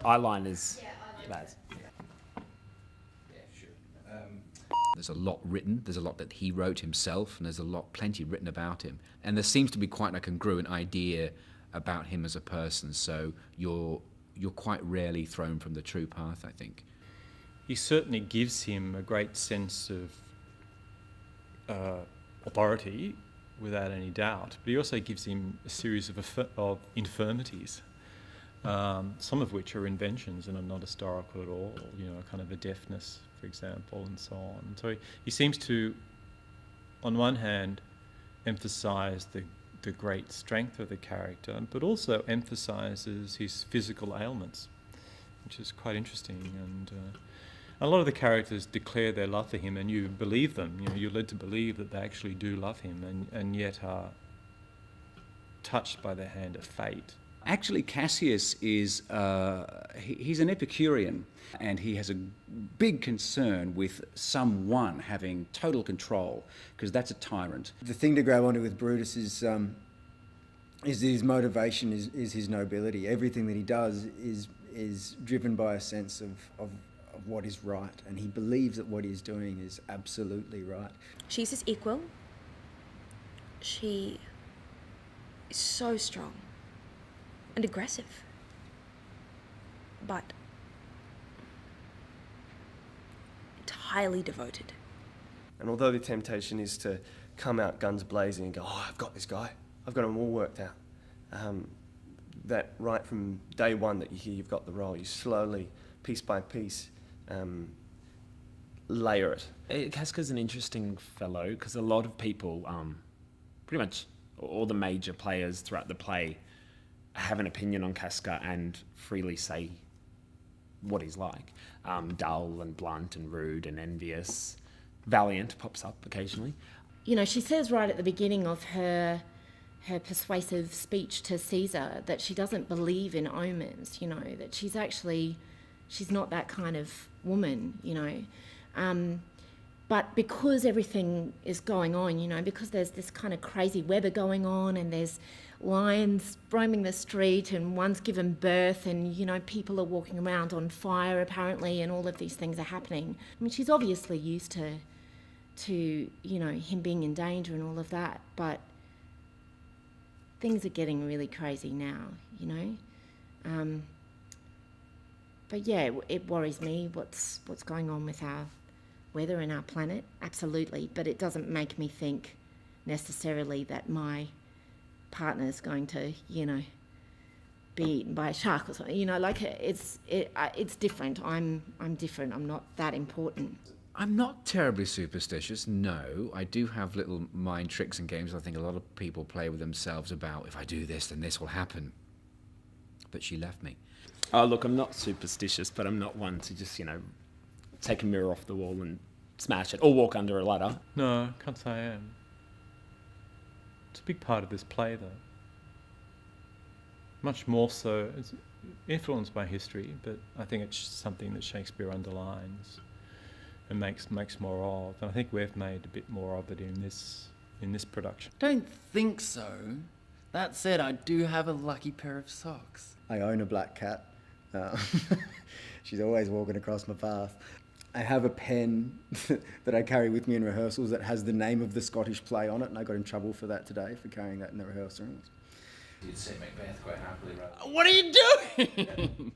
Eyeliners. Baz. There's a lot written, there's a lot that he wrote himself, and there's plenty written about him. And there seems to be quite a congruent idea about him as a person, so you're quite rarely thrown from the true path, I think. He certainly gives him a great sense of authority, without any doubt, but he also gives him a series of infirmities, some of which are inventions and are not historical at all, kind of a deafness, for example, and so on. So he seems to, on one hand, emphasise the great strength of the character, but also emphasises his physical ailments, which is quite interesting. And a lot of the characters declare their love for him, and you believe them. You're led to believe that they actually do love him, and yet are touched by the hand of fate. Actually, Cassius is he's an Epicurean, and he has a big concern with someone having total control, because that's a tyrant. The thing to grab onto with Brutus is that his motivation is his nobility. Everything that he does is driven by a sense of what is right, and he believes that what he's doing is absolutely right. She's his equal. She is so strong and aggressive, but entirely devoted. And although the temptation is to come out guns blazing and go, oh, I've got this guy, I've got him all worked out, that right from day one that you hear you've got the role, you slowly, piece by piece, layer it. Casca's an interesting fellow because a lot of people, pretty much all the major players throughout the play, have an opinion on Casca and freely say what he's like. Dull and blunt and rude and envious. Valiant pops up occasionally. She says right at the beginning of her persuasive speech to Caesar that she doesn't believe in omens, that she's not that kind of woman, But because everything is going on, because there's this kind of crazy weather going on, and there's lions roaming the street, and one's given birth, and, people are walking around on fire apparently, and all of these things are happening. I mean, she's obviously used to him being in danger and all of that, but things are getting really crazy now, But yeah, it worries me what's going on with our weather and our planet, absolutely. But it doesn't make me think necessarily that my partner's going to, be eaten by a shark or something. It's different. I'm different. I'm not that important. I'm not terribly superstitious, no. I do have little mind tricks and games I think a lot of people play with themselves about, if I do this, then this will happen. But she left me. Oh, look, I'm not superstitious, but I'm not one to just, take a mirror off the wall and smash it, or walk under a ladder. No, I can't say I am. It's a big part of this play, though. Much more so. It's influenced by history, but I think it's something that Shakespeare underlines and makes more of. And I think we've made a bit more of it in this production. Don't think so. That said, I do have a lucky pair of socks. I own a black cat. She's always walking across my path. I have a pen that I carry with me in rehearsals that has the name of the Scottish play on it, and I got in trouble for that today, for carrying that in the rehearsal rooms. You'd say Macbeth quite happily, right? What are you doing?